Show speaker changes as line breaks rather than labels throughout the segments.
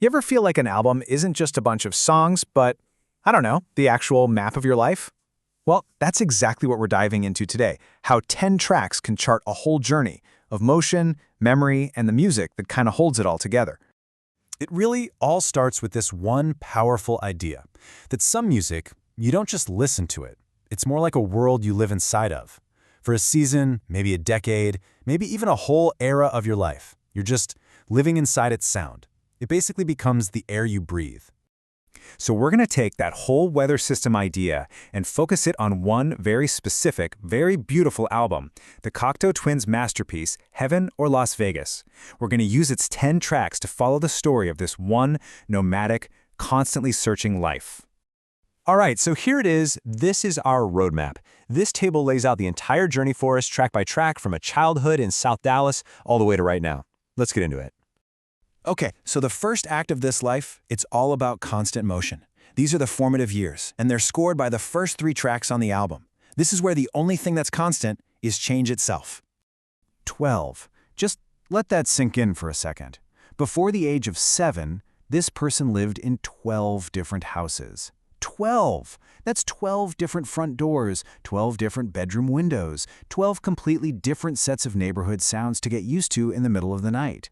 You ever feel like an album isn't just a bunch of songs, but, I don't know, the actual map of your life? Well, that's exactly what we're diving into today, how 10 tracks can chart a whole journey of motion, memory, and the music that kind of holds it all together.
It really all starts with this one powerful idea, that some music, you don't just listen to it. It's more like a world you live inside of. For a season, maybe a decade, maybe even a whole era of your life, you're just living inside its sound. It basically becomes the air you breathe.
So we're going to take that whole weather system idea and focus it on one very specific, very beautiful album, the Cocteau Twins' masterpiece, Heaven or Las Vegas. We're going to use its 10 tracks to follow the story of this one nomadic, constantly searching life.
All right, so here it is. This is our roadmap. This table lays out the entire journey for us, track by track, from a childhood in South Dallas all the way to right now. Let's get into it.
Okay, so the first act of this life, it's all about constant motion. These are the formative years, and they're scored by the first 3 tracks on the album. This is where the only thing that's constant is change itself. 12. Just let that sink in for a second. Before the age of 7, this person lived in 12 different houses. 12! That's 12 different front doors, 12 different bedroom windows, 12 completely different sets of neighborhood sounds to get used to in the middle of the night.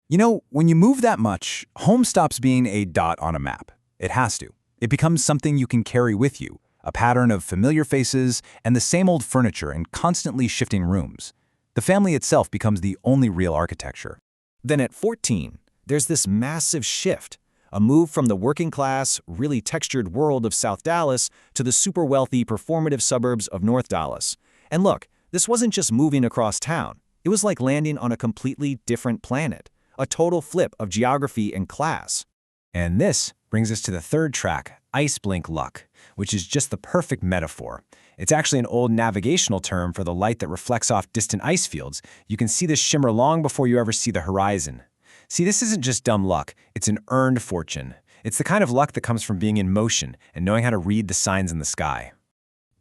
You know, when you move that much, home stops being a dot on a map. It has to. It becomes something you can carry with you, a pattern of familiar faces and the same old furniture in constantly shifting rooms. The family itself becomes the only real architecture.
Then at 14, there's this massive shift, a move from the working class, really textured world of South Dallas to the super wealthy, performative suburbs of North Dallas. And look, this wasn't just moving across town. It was like landing on a completely different planet. A total flip of geography and class.
And this brings us to the third track, Ice Blink Luck, which is just the perfect metaphor. It's actually an old navigational term for the light that reflects off distant ice fields. You can see this shimmer long before you ever see the horizon. See, this isn't just dumb luck, it's an earned fortune. It's the kind of luck that comes from being in motion and knowing how to read the signs in the sky.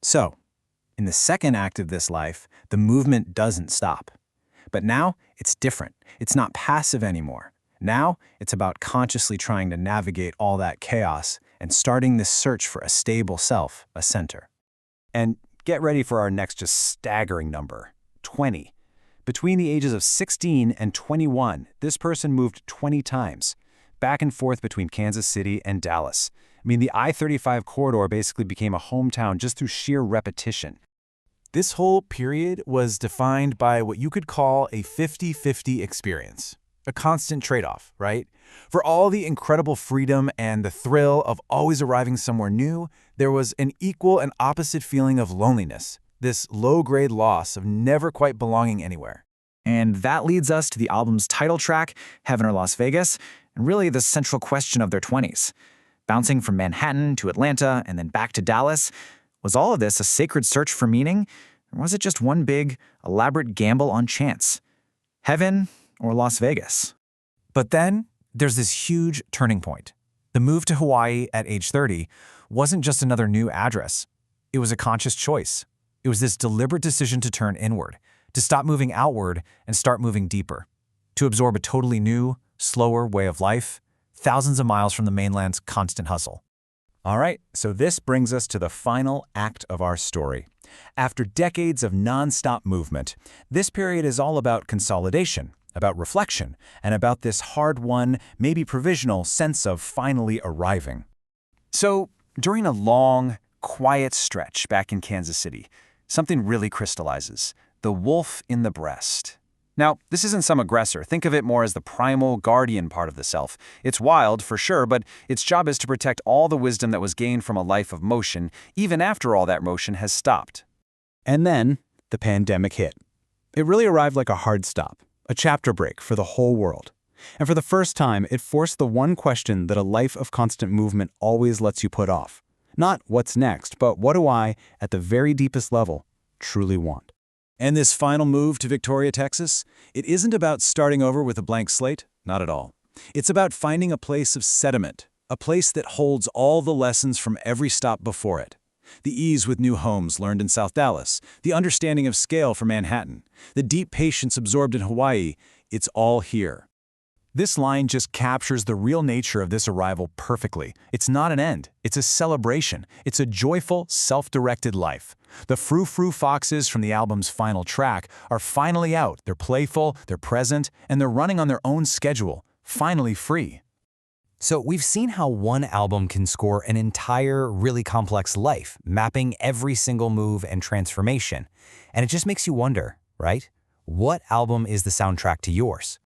So, in the second act of this life, the movement doesn't stop. But now, it's different. It's not passive anymore. Now, it's about consciously trying to navigate all that chaos and starting this search for a stable self, a center.
And get ready for our next just staggering number, 20. Between the ages of 16 and 21, this person moved 20 times, back and forth between Kansas City and Dallas. I mean, the I-35 corridor basically became a hometown just through sheer repetition. This whole period was defined by what you could call a 50-50 experience, a constant trade-off, right? For all the incredible freedom and the thrill of always arriving somewhere new, there was an equal and opposite feeling of loneliness, this low-grade loss of never quite belonging anywhere.
And that leads us to the album's title track, Heaven or Las Vegas, and really the central question of their 20s. Bouncing from Manhattan to Atlanta and then back to Dallas, was all of this a sacred search for meaning, or was it just one big, elaborate gamble on chance? Heaven or Las Vegas?
But then, there's this huge turning point. The move to Hawaii at age 30 wasn't just another new address. It was a conscious choice. It was this deliberate decision to turn inward, to stop moving outward and start moving deeper, to absorb a totally new, slower way of life, thousands of miles from the mainland's constant hustle. All right, so this brings us to the final act of our story. After decades of non-stop movement, this period is all about consolidation, about reflection, and about this hard-won, maybe provisional sense of finally arriving. So, during a long, quiet stretch back in Kansas City, something really crystallizes: the wolf in the breast. Now, this isn't some aggressor. Think of it more as the primal, guardian part of the self. It's wild, for sure, but its job is to protect all the wisdom that was gained from a life of motion, even after all that motion has stopped.
And then, the pandemic hit. It really arrived like a hard stop, a chapter break for the whole world. And for the first time, it forced the one question that a life of constant movement always lets you put off. Not what's next, but what do I, at the very deepest level, truly want?
And this final move to Victoria, Texas, it isn't about starting over with a blank slate, not at all. It's about finding a place of sediment, a place that holds all the lessons from every stop before it. The ease with new homes learned in South Dallas, the understanding of scale for Manhattan, the deep patience absorbed in Hawaii, it's all here.
This line just captures the real nature of this arrival perfectly. It's not an end, it's a celebration. It's a joyful, self-directed life. The Frou Frou Foxes from the album's final track are finally out. They're playful, they're present, and they're running on their own schedule, finally free.
So we've seen how one album can score an entire, really complex life, mapping every single move and transformation. And it just makes you wonder, right? What album is the soundtrack to yours?